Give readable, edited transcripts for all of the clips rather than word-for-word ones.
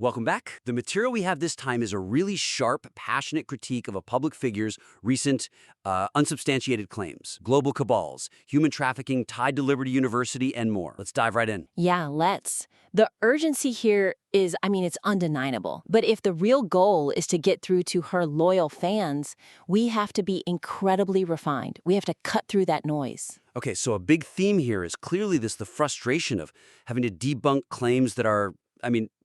Welcome back. The material we have this time is a really sharp, passionate critique of a public figure's recent, unsubstantiated claims. Global cabals, human trafficking tied to Liberty University, and more. Let's dive right in. Yeah, let's. The urgency here is, it's undeniable. But if the real goal is to get through to her loyal fans, we have to be incredibly refined. We have to cut through that noise. Okay, so a big theme here is clearly the frustration of having to debunk claims that are,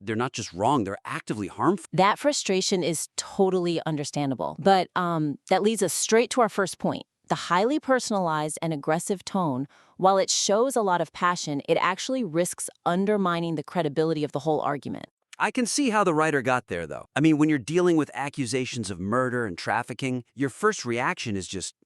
they're not just wrong, they're actively harmful. That frustration is totally understandable. But that leads us straight to our first point. The highly personalized and aggressive tone, while it shows a lot of passion, it actually risks undermining the credibility of the whole argument. I can see how the writer got there, though. When you're dealing with accusations of murder and trafficking, your first reaction is just,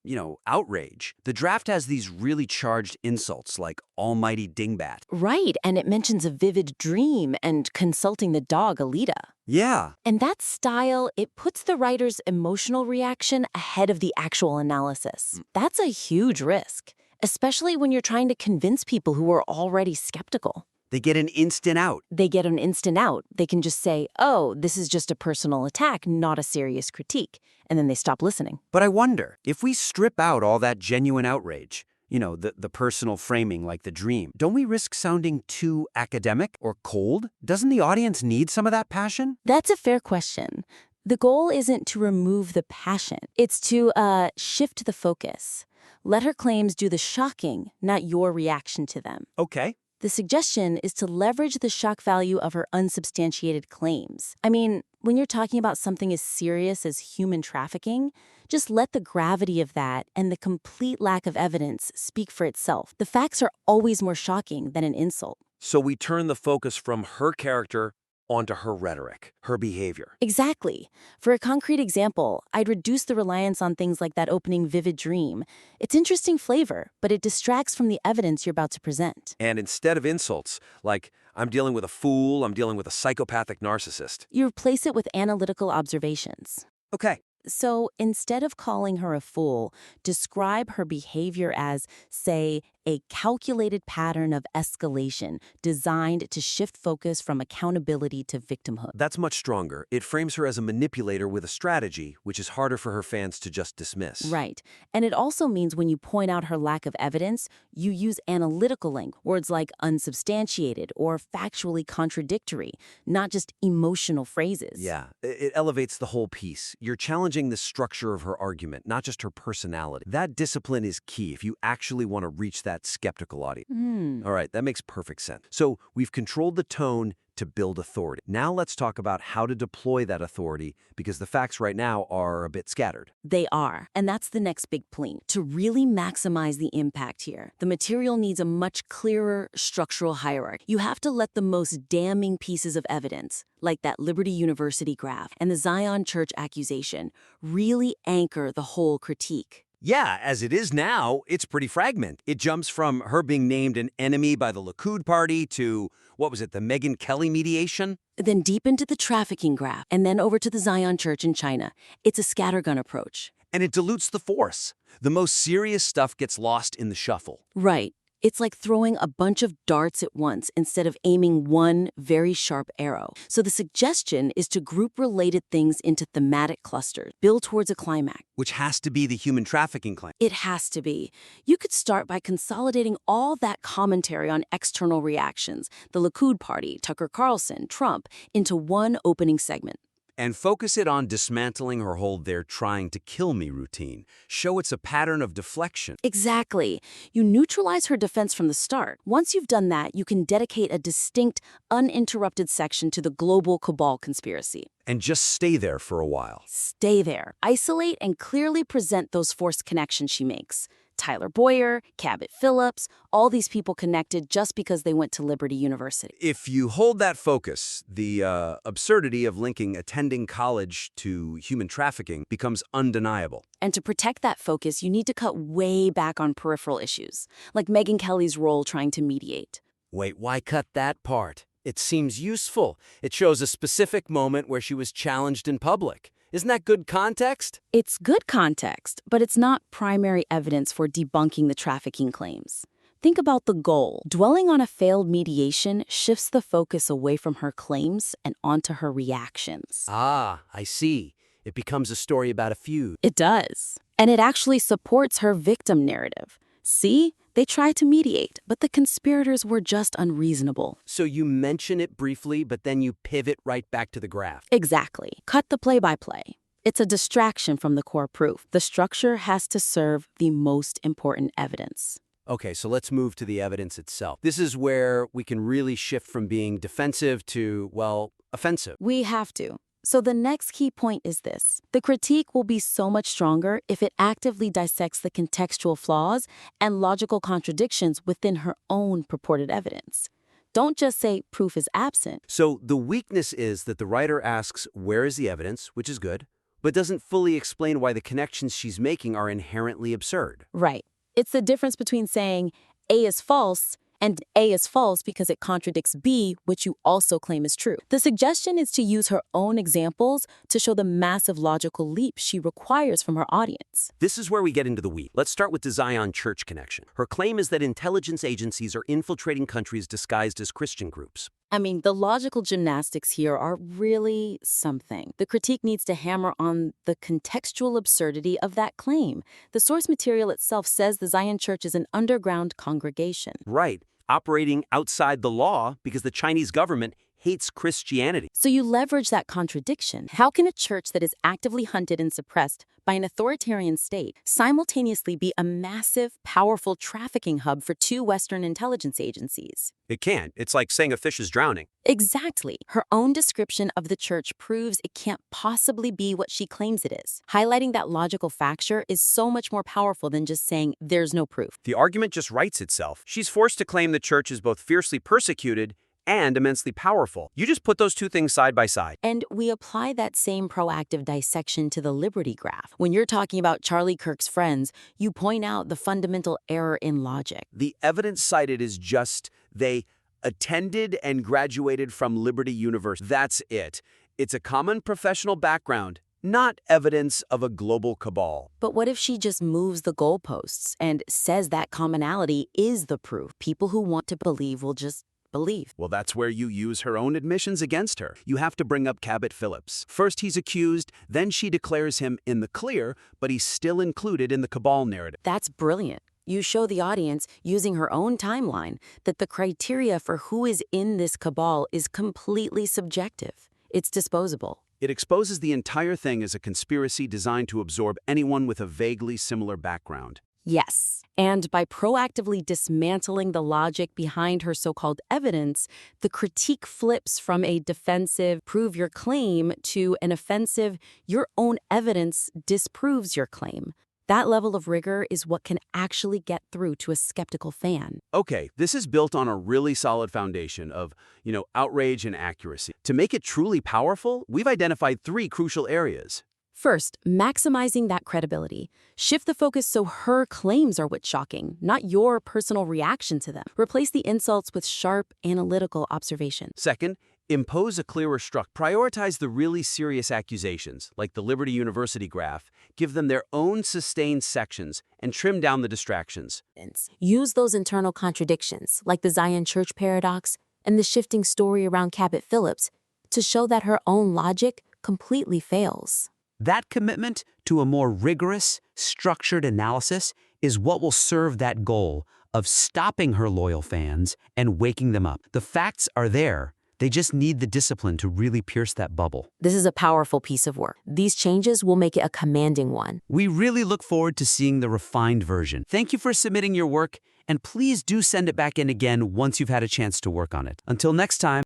outrage. The draft has these really charged insults like almighty dingbat. Right, and it mentions a vivid dream and consulting the dog, Alita. Yeah. And that style, it puts the writer's emotional reaction ahead of the actual analysis. That's a huge risk, especially when you're trying to convince people who are already skeptical. They get an instant out. They can just say, oh, this is just a personal attack, not a serious critique. And then they stop listening. But I wonder, if we strip out all that genuine outrage, the personal framing like the dream, don't we risk sounding too academic or cold? Doesn't the audience need some of that passion? That's a fair question. The goal isn't to remove the passion. It's to shift the focus. Let her claims do the shocking, not your reaction to them. Okay. The suggestion is to leverage the shock value of her unsubstantiated claims. When you're talking about something as serious as human trafficking, just let the gravity of that and the complete lack of evidence speak for itself. The facts are always more shocking than an insult. So we turn the focus from her character onto her rhetoric, her behavior. Exactly. For a concrete example, I'd reduce the reliance on things like that opening vivid dream. It's interesting flavor, but it distracts from the evidence you're about to present. And instead of insults, like, I'm dealing with a fool, I'm dealing with a psychopathic narcissist. You replace it with analytical observations. Okay. So instead of calling her a fool, describe her behavior as, say, a calculated pattern of escalation designed to shift focus from accountability to victimhood. That's much stronger. It frames her as a manipulator with a strategy, which is harder for her fans to just dismiss. Right. And it also means when you point out her lack of evidence, you use analytical language, words like unsubstantiated or factually contradictory, not just emotional phrases. Yeah, it elevates the whole piece. You're challenging the structure of her argument, not just her personality. That discipline is key if you actually want to reach that skeptical audience. All right, that makes perfect sense. So we've controlled the tone to build authority. Now let's talk about how to deploy that authority, because the facts right now are a bit scattered. They are, and that's the next big point. To really maximize the impact here, the material needs a much clearer structural hierarchy. You have to let the most damning pieces of evidence, like that Liberty University graph and the Zion Church accusation, really anchor the whole critique. Yeah, as it is now, it's pretty fragmented. It jumps from her being named an enemy by the Likud party to, the Megyn Kelly mediation? Then deep into the trafficking graph, and then over to the Zion Church in China. It's a scattergun approach. And it dilutes the force. The most serious stuff gets lost in the shuffle. Right. It's like throwing a bunch of darts at once instead of aiming one very sharp arrow. So the suggestion is to group related things into thematic clusters, build towards a climax. Which has to be the human trafficking claim. It has to be. You could start by consolidating all that commentary on external reactions, the Likud party, Tucker Carlson, Trump, into one opening segment. And focus it on dismantling her whole "they're trying to kill me" routine. Show it's a pattern of deflection. Exactly. You neutralize her defense from the start. Once you've done that, you can dedicate a distinct, uninterrupted section to the global Cabal conspiracy. And just stay there for a while. Stay there. Isolate and clearly present those forced connections she makes. Tyler Boyer, Cabot Phillips, all these people connected just because they went to Liberty University. If you hold that focus, the absurdity of linking attending college to human trafficking becomes undeniable. And to protect that focus, you need to cut way back on peripheral issues, like Megyn Kelly's role trying to mediate. Wait, why cut that part? It seems useful. It shows a specific moment where she was challenged in public. Isn't that good context? It's good context, but it's not primary evidence for debunking the trafficking claims. Think about the goal. Dwelling on a failed mediation shifts the focus away from her claims and onto her reactions. Ah, I see. It becomes a story about a feud. It does. And it actually supports her victim narrative. See, they tried to mediate, but the conspirators were just unreasonable. So you mention it briefly, but then you pivot right back to the graph. Exactly. Cut the play-by-play. It's a distraction from the core proof. The structure has to serve the most important evidence. Okay, so let's move to the evidence itself. This is where we can really shift from being defensive to, well, offensive. We have to. So the next key point is this. The critique will be so much stronger if it actively dissects the contextual flaws and logical contradictions within her own purported evidence. Don't just say proof is absent. So the weakness is that the writer asks, where is the evidence, which is good, but doesn't fully explain why the connections she's making are inherently absurd. Right. It's the difference between saying A is false and A is false because it contradicts B, which you also claim is true. The suggestion is to use her own examples to show the massive logical leap she requires from her audience. This is where we get into the wheat. Let's start with the Zion Church connection. Her claim is that intelligence agencies are infiltrating countries disguised as Christian groups. I mean, the logical gymnastics here are really something. The critique needs to hammer on the contextual absurdity of that claim. The source material itself says the Zion Church is an underground congregation. Right, operating outside the law because the Chinese government hates Christianity. So you leverage that contradiction. How can a church that is actively hunted and suppressed by an authoritarian state simultaneously be a massive, powerful trafficking hub for two Western intelligence agencies? It can't. It's like saying a fish is drowning. Exactly. Her own description of the church proves it can't possibly be what she claims it is. Highlighting that logical factor is so much more powerful than just saying there's no proof. The argument just writes itself. She's forced to claim the church is both fiercely persecuted and immensely powerful. You just put those two things side by side. And we apply that same proactive dissection to the Liberty graph. When you're talking about Charlie Kirk's friends, you point out the fundamental error in logic. The evidence cited is just they attended and graduated from Liberty University. That's it. It's a common professional background, not evidence of a global cabal. But what if she just moves the goalposts and says that commonality is the proof? People who want to believe will just believe. Well, that's where you use her own admissions against her. You have to bring up Cabot Phillips. First he's accused, then she declares him in the clear, but he's still included in the cabal narrative. That's brilliant. You show the audience, using her own timeline, that the criteria for who is in this cabal is completely subjective. It's disposable. It exposes the entire thing as a conspiracy designed to absorb anyone with a vaguely similar background. Yes. And by proactively dismantling the logic behind her so-called evidence, the critique flips from a defensive, prove your claim, to an offensive, your own evidence disproves your claim. That level of rigor is what can actually get through to a skeptical fan. Okay, this is built on a really solid foundation of, outrage and accuracy. To make it truly powerful, we've identified 3 crucial areas. First, maximizing that credibility. Shift the focus so her claims are what's shocking, not your personal reaction to them. Replace the insults with sharp, analytical observation. Second, impose a clearer structure. Prioritize the really serious accusations, like the Liberty University graph. Give them their own sustained sections and trim down the distractions. Use those internal contradictions, like the Zion Church paradox and the shifting story around Cabot Phillips, to show that her own logic completely fails. That commitment to a more rigorous, structured analysis is what will serve that goal of stopping her loyal fans and waking them up. The facts are there. They just need the discipline to really pierce that bubble. This is a powerful piece of work. These changes will make it a commanding one. We really look forward to seeing the refined version. Thank you for submitting your work, and please do send it back in again once you've had a chance to work on it. Until next time.